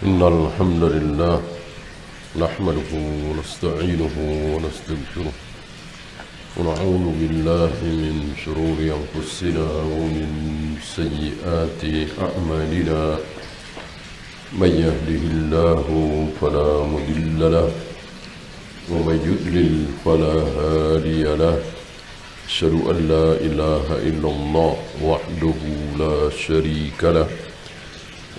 إن الحمد لله نحمده ونستعينه ونستغفره ونعوذ بالله من شرور أنفسنا ومن سيئات أعمالنا من يهده الله فلا مضل له ومن يضلل فلا هادي له أشهد أن لا إله إلا الله وحده لا شريك له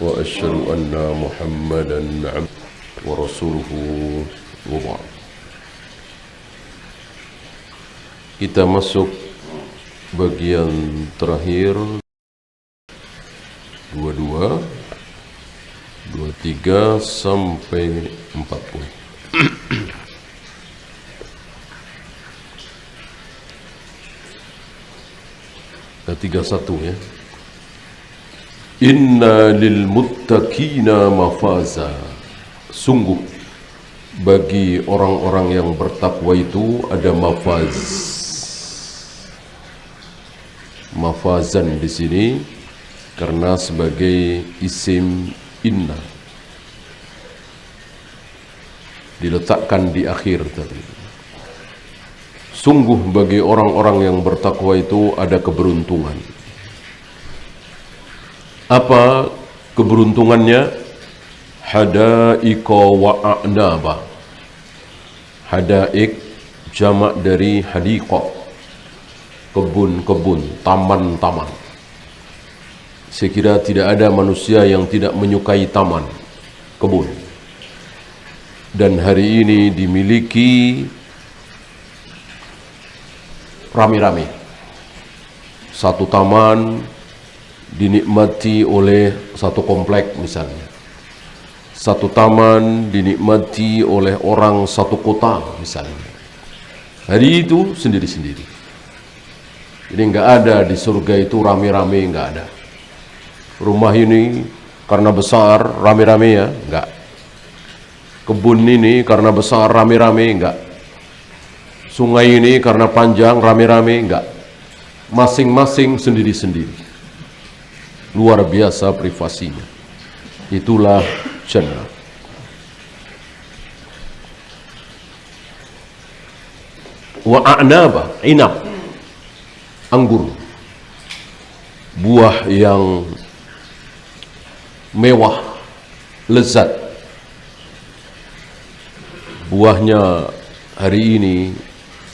وأشهد أن محمدا عبده ورسوله وبعد. Kita masuk bagian terakhir 22, 23 sampai 40. Nah, 31 ya. Inna lil muttaqina mafaza. Sungguh bagi orang-orang yang bertakwa itu ada mafaz. Mafazan di sini karena sebagai isim inna diletakkan di akhir tadi. Sungguh bagi orang-orang yang bertakwa itu ada keberuntungan. Apa keberuntungannya? Hada'iqa wa a'naba. Hada'iq jamak dari hadiqa, kebun-kebun, taman-taman. Saya kira tidak ada manusia yang tidak menyukai taman, kebun. Dan hari ini dimiliki rame-rame. Satu taman dinikmati oleh satu komplek misalnya. Satu taman dinikmati oleh orang satu kota misalnya. Hari itu sendiri-sendiri. Jadi enggak ada di surga itu rame-rame, enggak ada. Rumah ini karena besar rame-rame ya, enggak. Kebun ini karena besar rame-rame, enggak. Sungai ini karena panjang rame-rame, enggak. Masing-masing sendiri-sendiri. Luar biasa privasinya. Itulah jannah. Wa a'naba, inab, anggur, buah yang mewah, lezat. Buahnya hari ini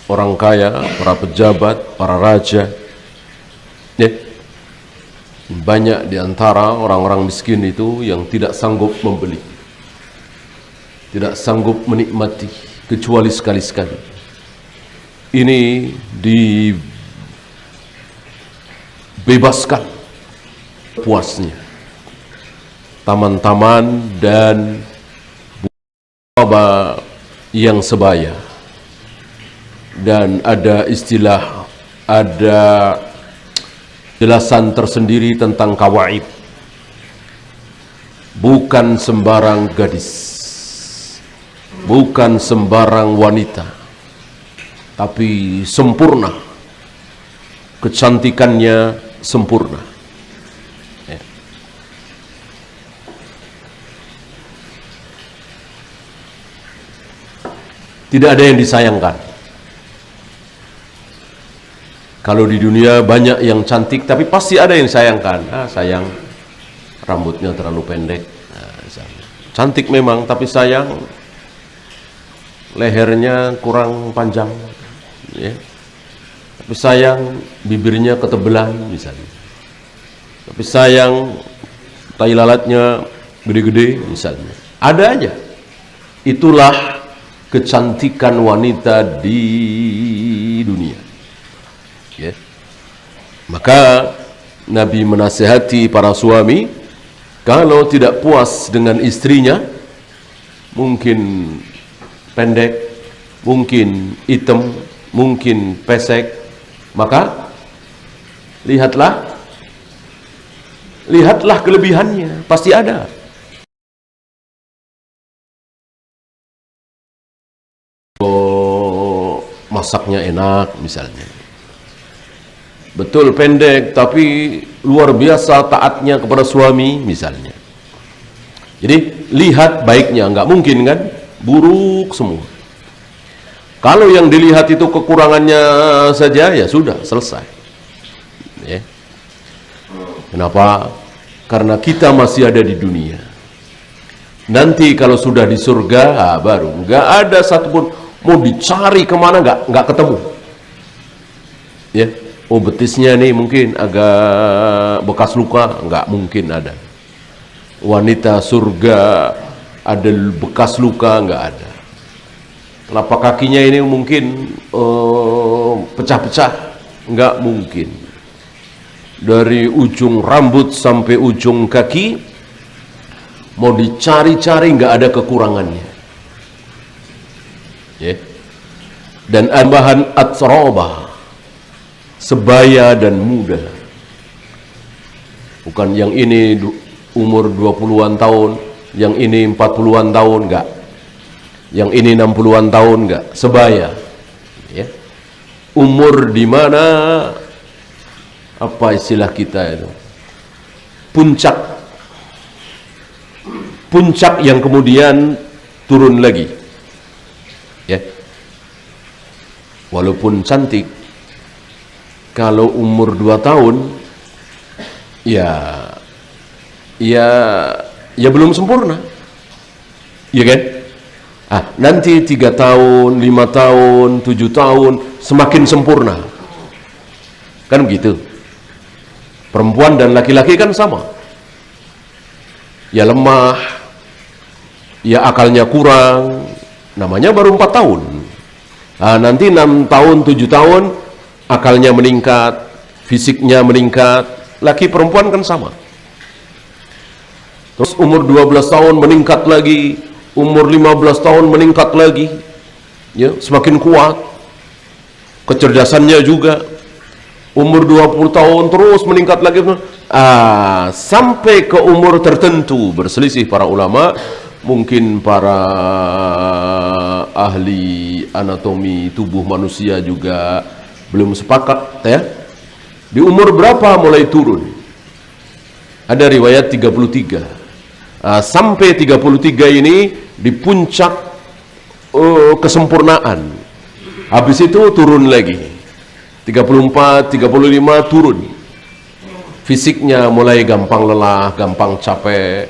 orang kaya, para pejabat, para raja, banyak di antara orang-orang miskin itu yang tidak sanggup membeli, tidak sanggup menikmati kecuali sekali-sekali. Ini dibebaskan puasnya. Taman-taman dan buah yang sebaya. Dan ada istilah, ada jelasan tersendiri tentang kawaib. Bukan sembarang gadis, bukan sembarang wanita, tapi sempurna. Kecantikannya sempurna. Tidak ada yang disayangkan. Kalau di dunia banyak yang cantik, tapi pasti ada yang sayangkan. Sayang rambutnya terlalu pendek. Cantik memang, tapi sayang lehernya kurang panjang. Ya. Tapi sayang bibirnya ketebelan misalnya. Tapi sayang tai lalatnya gede-gede misalnya. Ada aja. Itulah kecantikan wanita di dunia. Ya. Maka Nabi menasihati para suami, kalau tidak puas dengan istrinya, mungkin pendek, mungkin hitam, mungkin pesek, maka lihatlah kelebihannya, pasti ada. Oh, masaknya enak misalnya. Betul pendek tapi luar biasa taatnya kepada suami misalnya. Jadi lihat baiknya, nggak mungkin kan, buruk semua. Kalau yang dilihat itu kekurangannya saja, ya sudah selesai. Ya. Kenapa? Karena kita masih ada di dunia. Nanti kalau sudah di surga, baru nggak ada satupun, mau dicari kemana nggak ketemu. Ya, oh betisnya nih mungkin agak bekas luka, nggak mungkin ada. Wanita surga ada bekas luka, nggak ada. Telapak kakinya ini mungkin pecah-pecah, nggak mungkin. Dari ujung rambut sampai ujung kaki, mau dicari-cari nggak ada kekurangannya. Ya. Dan tambahan atroba, sebaya dan muda. Bukan yang ini umur 20-an tahun, yang ini 40-an tahun, enggak. Yang ini 60-an tahun, enggak. Sebaya. Ya. Umur di mana, apa istilah kita itu? Puncak. Puncak yang kemudian turun lagi. Ya. Walaupun cantik, kalau umur 2 tahun, ya belum sempurna, ya kan? Nanti 3 tahun, 5 tahun, 7 tahun semakin sempurna, kan begitu. Perempuan dan laki-laki kan sama, ya lemah, ya akalnya kurang, namanya baru 4 tahun. Nanti 6 tahun, 7 tahun akalnya meningkat, fisiknya meningkat, laki perempuan kan sama. Terus umur 12 tahun meningkat lagi, umur 15 tahun meningkat lagi, ya, semakin kuat. Kecerdasannya juga. Umur 20 tahun terus meningkat lagi, sampai ke umur tertentu, berselisih para ulama, mungkin para ahli anatomi tubuh manusia juga belum sepakat, ya. Di umur berapa mulai turun? Ada riwayat 33. Sampai 33 ini di puncak kesempurnaan. Habis itu turun lagi. 34, 35 turun. Fisiknya mulai gampang lelah, gampang capek,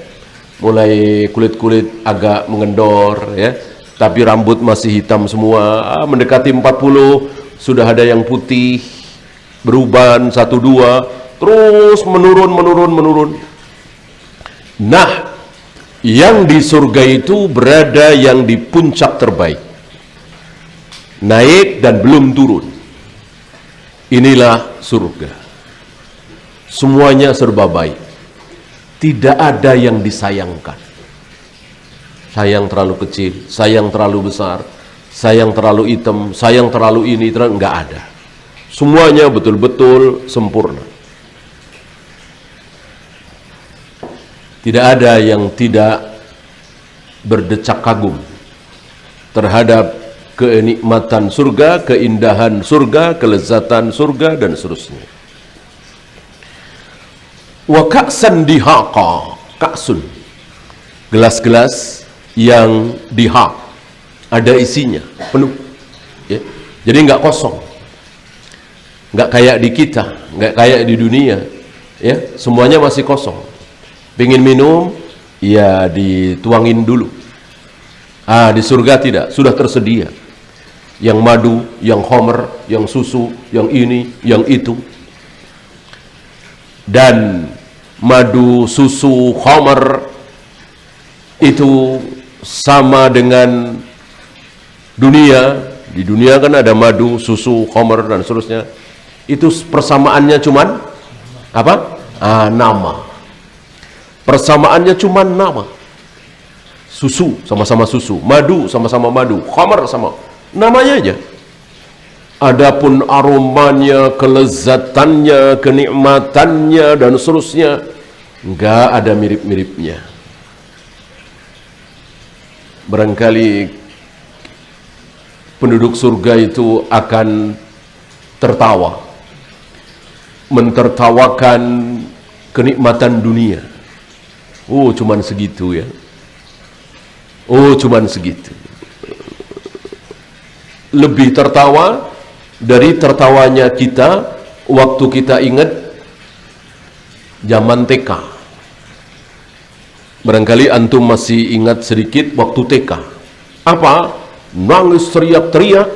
mulai kulit-kulit agak mengendor, ya. Tapi rambut masih hitam semua. Mendekati 40 sudah ada yang putih, beruban 1-2, terus menurun. Nah, yang di surga itu berada yang di puncak terbaik, naik dan belum turun. Inilah surga. Semuanya serba baik, tidak ada yang disayangkan. Sayang terlalu kecil, sayang terlalu besar, sayang terlalu hitam, sayang terlalu ini, enggak ada. Semuanya betul-betul sempurna. Tidak ada yang tidak berdecak kagum terhadap kenikmatan surga, keindahan surga, kelezatan surga, dan seterusnya. Wa ka'san dihaqa, ka'sun, gelas-gelas yang dihaq, ada isinya, penuh, ya. Jadi nggak kosong, nggak kayak di kita, nggak kayak di dunia, ya. Semuanya masih kosong. Pengen minum, ya dituangin dulu. Di surga tidak, sudah tersedia. Yang madu, yang khamr, yang susu, yang ini, yang itu. Dan madu, susu, khamr itu sama dengan dunia. Di dunia kan ada madu, susu, khamr, dan seterusnya. Itu persamaannya cuman apa? Nama. Persamaannya cuma nama. Susu sama-sama susu, madu sama-sama madu, khamr sama namanya aja. Adapun aromanya, kelezatannya, kenikmatannya, dan seterusnya, enggak ada mirip-miripnya. Barangkali penduduk surga itu akan tertawa, mentertawakan kenikmatan dunia. Oh, cuman segitu ya. Oh, cuman segitu. Lebih tertawa dari tertawanya kita waktu kita ingat zaman TK. Barangkali antum masih ingat sedikit waktu TK. Apa? Nangis teriak-teriak,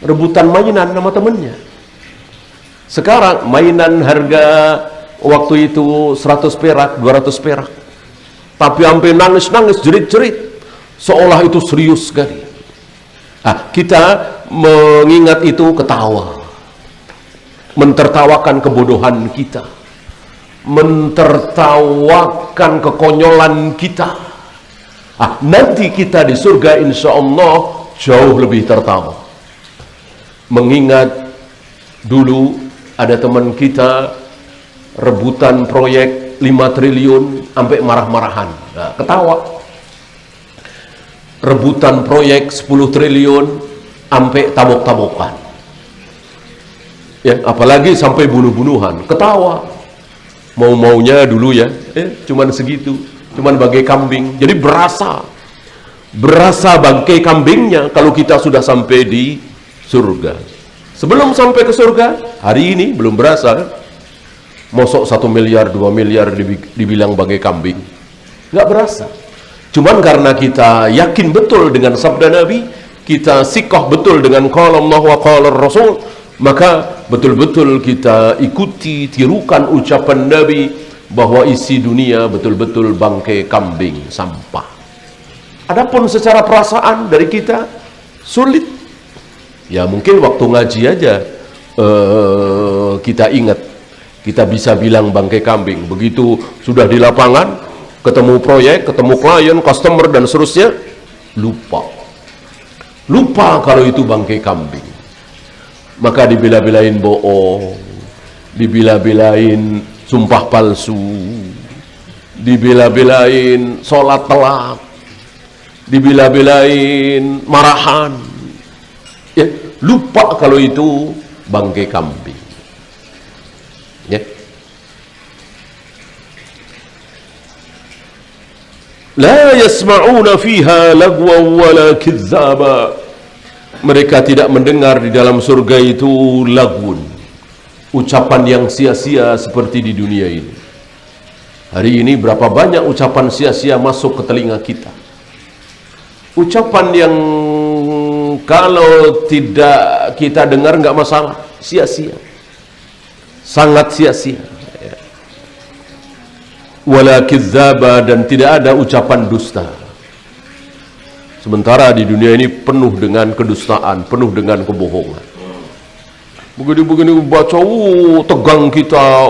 rebutan mainan sama temennya. Sekarang mainan harga waktu itu 100 perak, 200 perak. Tapi sampai nangis-nangis, jerit-jerit. Seolah itu serius sekali. Kita mengingat itu ketawa. Mentertawakan kebodohan kita. Mentertawakan kekonyolan kita. Nanti kita di surga insya Allah jauh lebih tertawa. Mengingat dulu ada teman kita rebutan proyek 5 triliun sampai marah-marahan. Ketawa. Rebutan proyek 10 triliun sampai tabok-tabokan. Ya, apalagi sampai bunuh-bunuhan. Ketawa. Mau-maunya dulu ya, cuman segitu. Cuman bagai kambing. Jadi berasa bangkai kambingnya kalau kita sudah sampai di surga. Sebelum sampai ke surga, hari ini belum berasa kan? Mosok 1 miliar, 2 miliar dibilang bagai kambing. Nggak berasa. Cuman karena kita yakin betul dengan sabda Nabi, kita sikoh betul dengan qala Allah wa qala Rasul, maka betul-betul kita ikuti, tirukan ucapan Nabi bahwa isi dunia betul-betul bangkai kambing, sampah. Adapun secara perasaan dari kita sulit. Ya mungkin waktu ngaji aja kita ingat, kita bisa bilang bangkai kambing. Begitu sudah di lapangan, ketemu proyek, ketemu klien, customer dan seterusnya, lupa kalau itu bangkai kambing. Maka dibela-belain bohong, dibela-belain sumpah palsu, dibela-belain sholat telat, dibela-belain marahan. Ya, lupa kalau itu bangkai kambing. Ya. La yasma'una fiha lagwa wala kizzaba. Mereka tidak mendengar di dalam surga itu lagun, ucapan yang sia-sia seperti di dunia ini. Hari ini berapa banyak ucapan sia-sia masuk ke telinga kita. Ucapan yang kalau tidak kita dengar nggak masalah, sia-sia, sangat sia-sia. Wala kizzaba, dan tidak ada ucapan dusta. Sementara di dunia ini penuh dengan kedustaan, penuh dengan kebohongan. Begini-begini baca, tegang kita,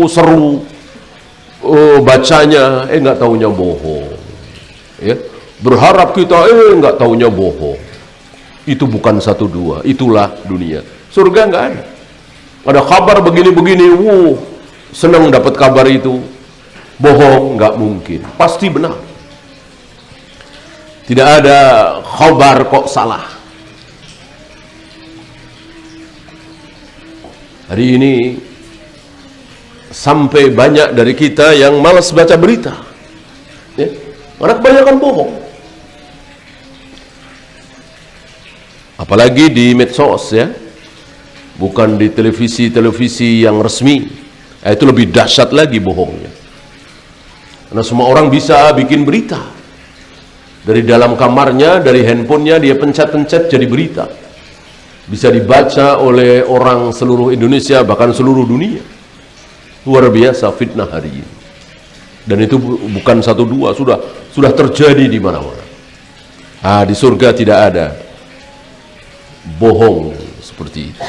seru, bacanya, nggak taunya bohong. Ya, berharap kita, nggak taunya bohong. Itu bukan 1-2, itulah dunia. Surga nggak ada. Ada kabar begini-begini, senang dapat kabar itu. Bohong nggak mungkin, pasti benar. Tidak ada khabar kok salah. Hari ini sampai banyak dari kita yang malas baca berita, ya, karena kebanyakan bohong. Apalagi di medsos, ya, bukan di televisi yang resmi. Itu lebih dahsyat lagi bohongnya. Karena semua orang bisa bikin berita. Dari dalam kamarnya, dari handphonenya, dia pencet-pencet jadi berita. Bisa dibaca oleh orang seluruh Indonesia, bahkan seluruh dunia. Luar biasa fitnah hari ini. Dan itu bukan 1-2, sudah terjadi di mana-mana. Di surga tidak ada bohong seperti itu.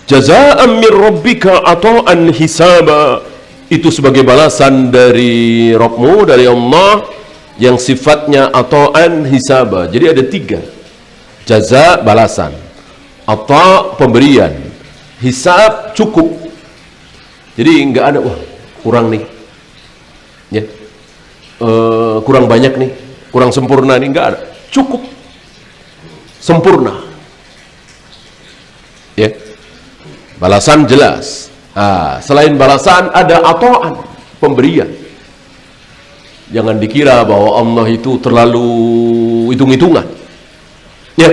Jazaa'an min rabbika ata'an hisaba. Itu sebagai balasan dari Rabbmu, dari Allah, yang sifatnya ata'an hisaba. Jadi ada 3. Jaza, balasan. Ata, pemberian. Hisab, cukup. Jadi nggak ada, kurang nih, ya, kurang banyak nih, kurang sempurna nih, nggak ada. Cukup, sempurna. Ya, balasan jelas. Selain balasan ada ata'an, pemberian. Jangan dikira bahwa Allah itu terlalu hitung-hitungan. Ya,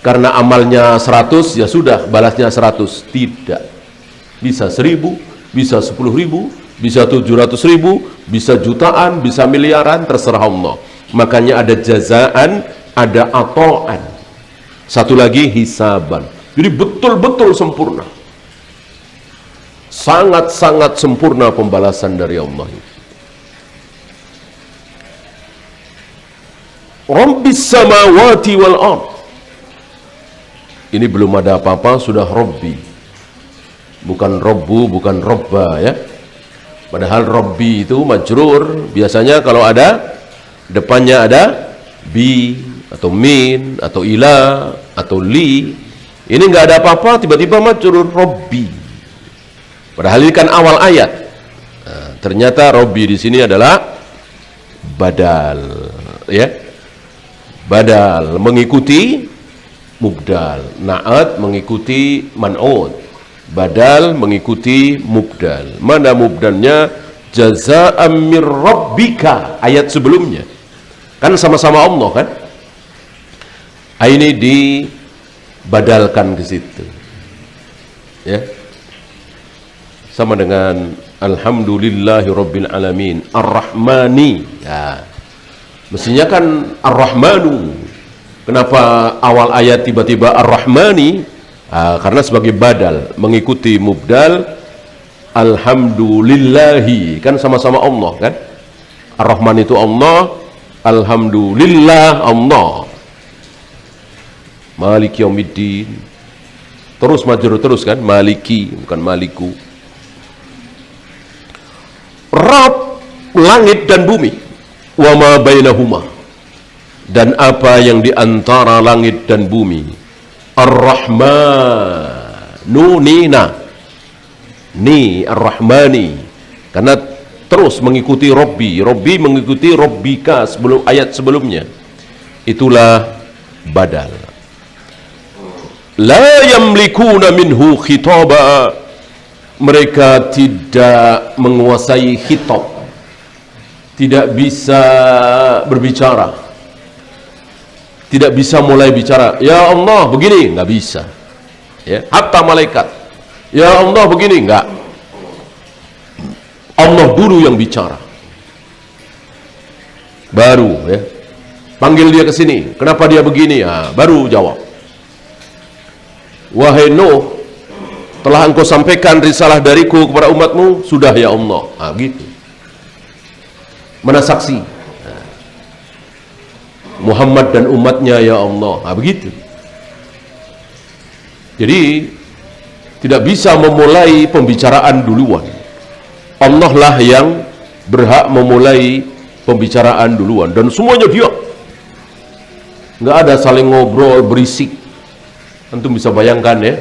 karena amalnya 100 ya sudah balasnya 100. Tidak. Bisa 1000, bisa 10.000, bisa 700.000, bisa jutaan, bisa miliaran, terserah Allah. Makanya ada jazaan, ada atoan. Satu lagi hisaban. Jadi betul-betul sempurna. Sangat-sangat sempurna pembalasan dari Allah. Rabbis samawati wal ard. Ini belum ada apa-apa sudah Rabbi. Bukan Robbu, bukan Robba ya. Padahal Rabbi itu majrur. Biasanya kalau ada depannya ada bi atau min atau ila atau li. Ini nggak ada apa-apa tiba-tiba majrur Rabbi. Padahal ini kan awal ayat. Nah, ternyata Rabbi di sini adalah badal ya. Badal mengikuti mubdal, na'at mengikuti man'ud, badal mengikuti mubdal. Mana mubdalnya? Jazaa'an mir rabbika, ayat sebelumnya kan sama-sama Allah kan. Ini dibadalkan ke situ ya, sama dengan alhamdulillahi rabbil alamin ar-rahmani ya. Mestinya kan Ar-Rahmanu. Kenapa awal ayat tiba-tiba Ar-Rahmani? Karena sebagai badal mengikuti mubdal alhamdulillahi, kan sama-sama Allah kan. Ar-Rahman itu Allah, alhamdulillah Allah. Maliki yaumiddin. Terus majrur terus kan, maliki bukan maliku. Rabb langit dan bumi. Wa ma bainahuma, dan apa yang di antara langit dan bumi. Ar-Rahmanu nina, ni Ar-Rahmani, karena terus mengikuti Rabbi. Rabbi mengikuti Rabbika sebelum ayat sebelumnya. Itulah badal. La yamlikuna minhu khitaba, mereka tidak menguasai khitab, tidak bisa berbicara, tidak bisa mulai bicara. Ya Allah begini, nggak bisa ya. Hatta malaikat, ya Allah begini, nggak. Allah dulu yang bicara, baru ya panggil dia ke sini, kenapa dia begini ya, baru jawab. Wahai Nuh, telah engkau sampaikan risalah dariku kepada umatmu, sudah ya Allah. Gitu. Mana saksi? Muhammad dan umatnya ya Allah. Begitu. Jadi tidak bisa memulai pembicaraan duluan. Allah lah yang berhak memulai pembicaraan duluan, dan semuanya dia. Nggak ada saling ngobrol berisik. Antum bisa bayangkan ya,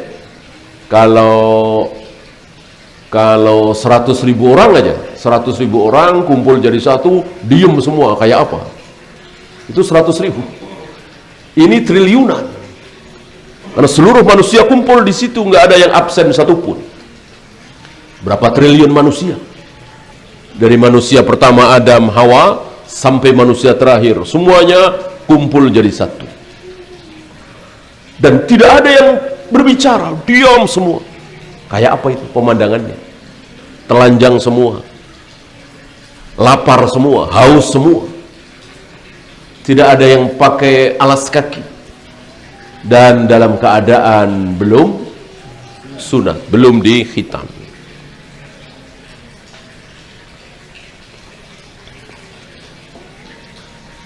kalau 100.000 orang aja, 100.000 orang kumpul jadi satu, diem semua, kayak apa? Itu 100.000. Ini triliunan. Karena seluruh manusia kumpul di situ, nggak ada yang absen satupun. Berapa triliun manusia? Dari manusia pertama Adam, Hawa, sampai manusia terakhir, semuanya kumpul jadi satu. Dan tidak ada yang berbicara, diam semua. Kayak apa itu pemandangannya? Telanjang semua, lapar semua, haus semua. Tidak ada yang pakai alas kaki, dan dalam keadaan belum sunat, belum dikhitam.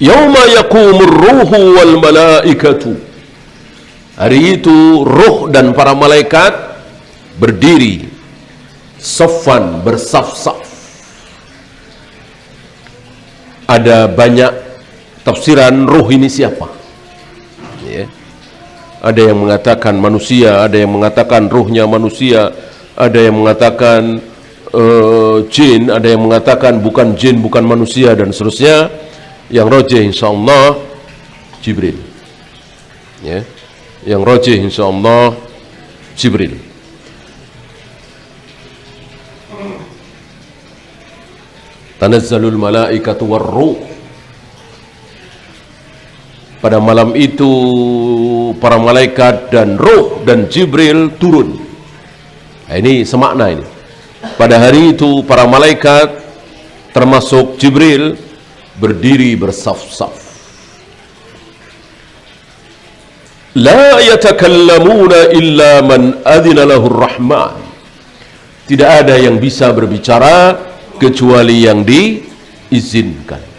Yauma yaqumur ruhu wal malaikatu. Hari itu ruh dan para malaikat berdiri saffan, bersaf-saf. Ada banyak tafsiran ruh ini siapa ya. Ada yang mengatakan manusia, ada yang mengatakan ruhnya manusia, ada yang mengatakan jin, ada yang mengatakan bukan jin, bukan manusia, dan seterusnya. Yang rajih insyaallah Jibril ya. Yang rajih insyaallah Jibril. Tanazzalul malaikatu warruh. Pada malam itu para malaikat dan roh dan Jibril turun. Nah, ini semakna ini. Pada hari itu para malaikat termasuk Jibril berdiri bersaf-saf. La yatakallamuna illa man adhina lahur rahman. Tidak ada yang bisa berbicara kecuali yang diizinkan.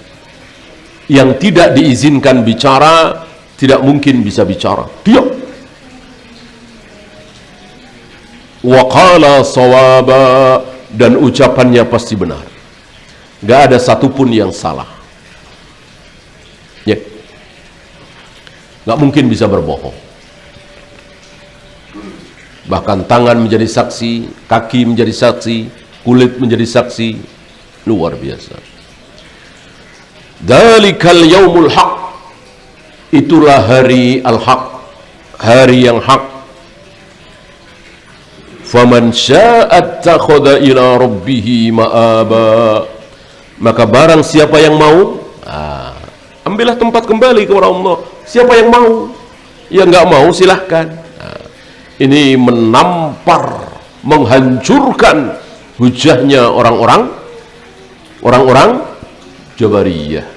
Yang tidak diizinkan bicara tidak mungkin bisa bicara. Diam. Wa qala sawaba, dan ucapannya pasti benar. Gak ada satupun yang salah. Ya. Gak mungkin bisa berbohong. Bahkan tangan menjadi saksi, kaki menjadi saksi, kulit menjadi saksi. Luar biasa. Dzalikal yaumul haq. Itulah hari al-haq, hari yang hak. Faman syaa'a attakhadha ila rabbih ma'aba. Maka barang siapa yang mau, ambillah tempat kembali kepada Allah. Siapa yang mau, yang nggak mau silahkan. Ini menampar, menghancurkan hujahnya orang-orang Jabariyah.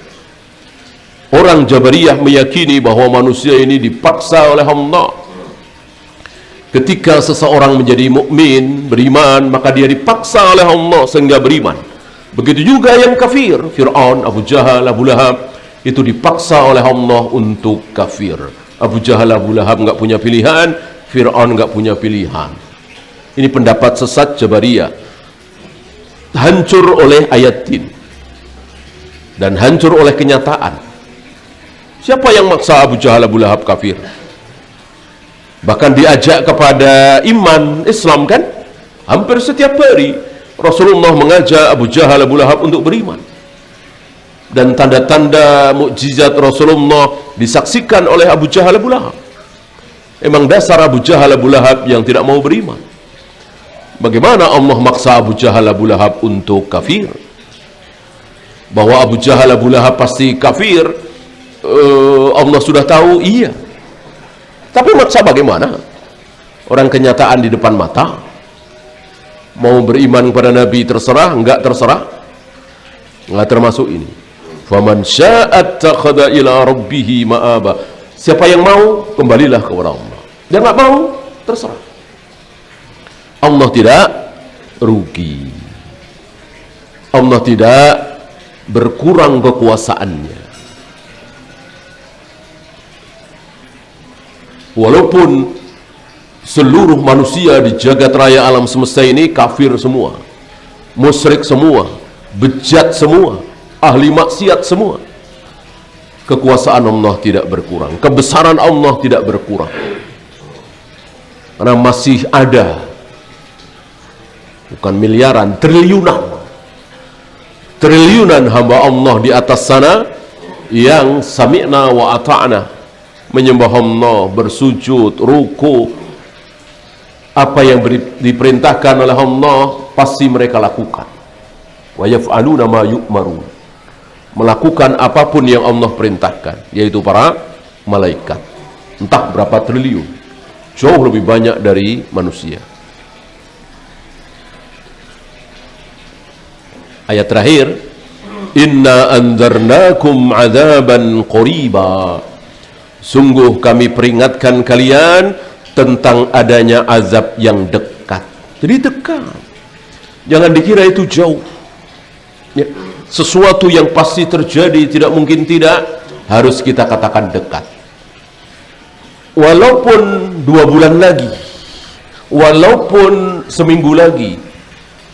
Orang Jabariyah meyakini bahwa manusia ini dipaksa oleh Allah. Ketika seseorang menjadi mukmin, beriman, maka dia dipaksa oleh Allah sehingga beriman. Begitu juga yang kafir, Fir'aun, Abu Jahal, Abu Lahab, itu dipaksa oleh Allah untuk kafir. Abu Jahal, Abu Lahab nggak punya pilihan, Fir'aun nggak punya pilihan. Ini pendapat sesat Jabariyah. Hancur oleh ayatin dan hancur oleh kenyataan. Siapa yang maksa Abu Jahal, Abu Lahab kafir? Bahkan diajak kepada iman Islam kan? Hampir setiap hari Rasulullah mengajak Abu Jahal, Abu Lahab untuk beriman. Dan tanda-tanda mukjizat Rasulullah disaksikan oleh Abu Jahal, Abu Lahab. Emang dasar Abu Jahal, Abu Lahab yang tidak mau beriman. Bagaimana Allah maksa Abu Jahal, Abu Lahab untuk kafir? Bahwa Abu Jahal, Abu Lahab pasti kafir, Allah sudah tahu, iya. Tapi maksa bagaimana? Orang kenyataan di depan mata. Mau beriman kepada Nabi terserah, enggak terserah, enggak termasuk ini. Faman syaa'a attakhadha ila rabbih ma'aba. Siapa yang mau, kembalilah kepada Allah. Yang enggak mau, terserah. Allah tidak rugi. Allah tidak berkurang kekuasaannya. Walaupun seluruh manusia di jagat raya alam semesta ini kafir semua, musyrik semua, bejat semua, ahli maksiat semua, kekuasaan Allah tidak berkurang, kebesaran Allah tidak berkurang, karena masih ada, bukan miliaran, triliunan hamba Allah di atas sana yang sami'na wa ata'na, menyembah Allah, bersujud, ruku, apa yang diperintahkan oleh Allah pasti mereka lakukan. Wa yaf'aluna ma yu'marun, melakukan apapun yang Allah perintahkan, yaitu para malaikat. Entah berapa triliun, jauh lebih banyak dari manusia. Ayat terakhir, inna anzarnakum adzaban qariba. Sungguh kami peringatkan kalian tentang adanya azab yang dekat. Jadi dekat. Jangan dikira itu jauh. Ya. Sesuatu yang pasti terjadi, tidak mungkin tidak, harus kita katakan dekat. Walaupun 2 bulan lagi, walaupun seminggu lagi,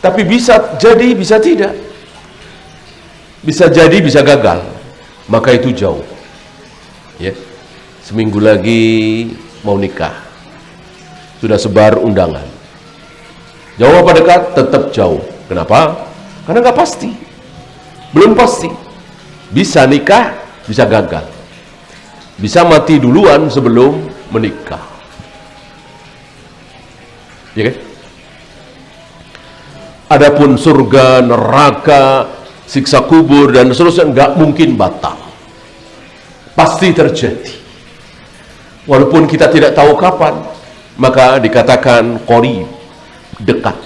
tapi bisa jadi, bisa tidak. Bisa jadi, bisa gagal. Maka itu jauh. Ya. Seminggu lagi mau nikah, sudah sebar undangan. Jauh apa dekat? Tetap jauh. Kenapa? Karena nggak pasti, belum pasti. Bisa nikah, bisa gagal, bisa mati duluan sebelum menikah. Ya kan? Adapun surga, neraka, siksa kubur dan seterusnya, nggak mungkin batal, pasti terjadi. Walaupun kita tidak tahu kapan, maka dikatakan qarib, dekat.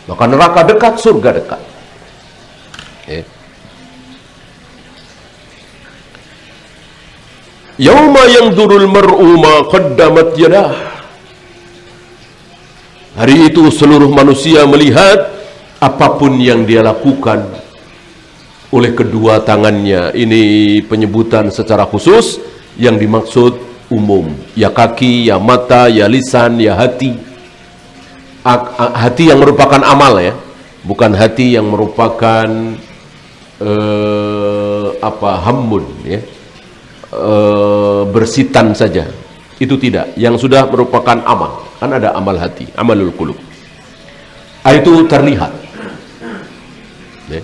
Maka neraka dekat, surga dekat. Yauma yanzurul mar'u ma qaddamat yadah. Hari itu seluruh manusia melihat apapun yang dia lakukan oleh kedua tangannya. Ini penyebutan secara khusus, yang dimaksud umum. Ya kaki, ya mata, ya lisan, ya hati. Hati yang merupakan amal ya, bukan hati yang merupakan hammun ya, bersitan saja. Itu tidak, yang sudah merupakan amal. Kan ada amal hati, amalul qulub. Itu terlihat ya.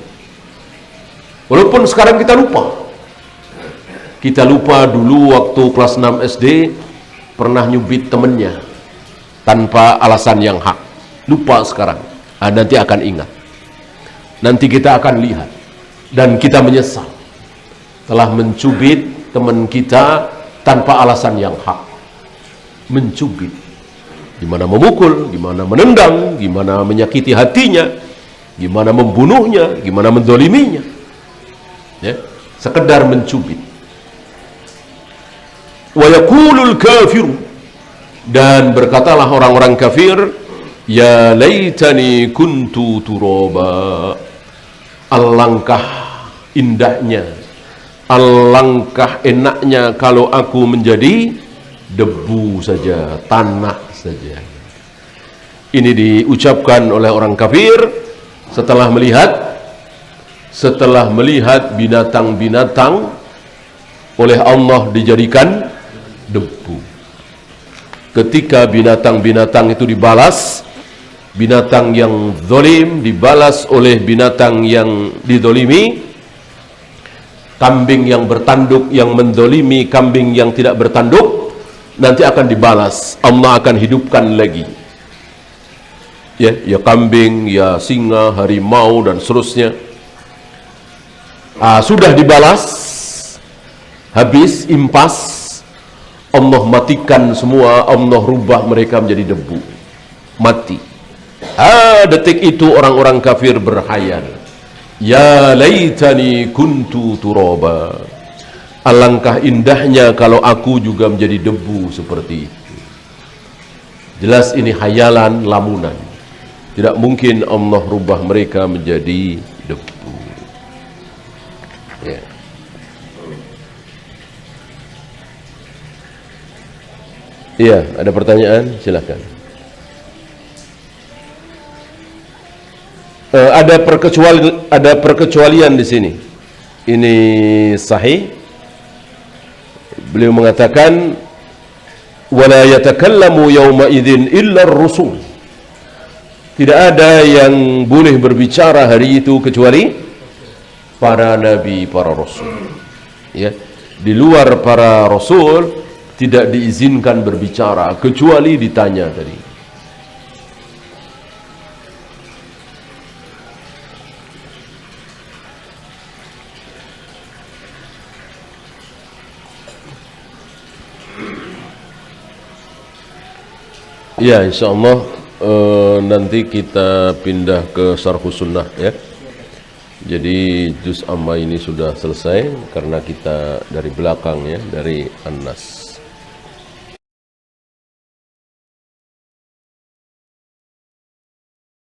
Walaupun sekarang kita lupa dulu waktu kelas 6 SD pernah nyubit temennya tanpa alasan yang hak. Lupa sekarang. Nanti akan ingat, nanti kita akan lihat, dan kita menyesal telah mencubit teman kita tanpa alasan yang hak. Mencubit, gimana memukul, gimana menendang, gimana menyakiti hatinya, gimana membunuhnya, gimana menzoliminya ya, sekedar mencubit. Wa yaqulul kafiru, dan berkatalah orang-orang kafir, ya laitani kuntu turaba, alangkah indahnya, alangkah enaknya kalau aku menjadi debu saja, tanah saja. Ini diucapkan oleh orang kafir setelah melihat binatang-binatang oleh Allah dijadikan debu. Ketika binatang-binatang itu dibalas, binatang yang zalim dibalas oleh binatang yang dizalimi, kambing yang bertanduk yang menzalimi kambing yang tidak bertanduk, nanti akan dibalas. Allah akan hidupkan lagi ya kambing, ya singa, harimau dan seterusnya. Sudah dibalas, habis impas, Allah matikan semua, Allah rubah mereka menjadi debu, mati. Detik itu orang-orang kafir berhayal, ya laitani kuntu turaba, alangkah indahnya kalau aku juga menjadi debu seperti itu. Jelas ini hayalan, lamunan. Tidak mungkin Allah rubah mereka menjadi debu ya. Iya, ada pertanyaan? Silakan. Ada perkecualian di sini. Ini sahih. Beliau mengatakan, wala yatakallamu yawma idzin illa ar-rusul. Tidak ada yang boleh berbicara hari itu kecuali para nabi, para rasul. Ya, di luar para rasul tidak diizinkan berbicara kecuali ditanya tadi. Ya, insyaallah nanti kita pindah ke Syarhus Sunnah ya. Jadi juz amma ini sudah selesai karena kita dari belakang ya, dari An-Nas.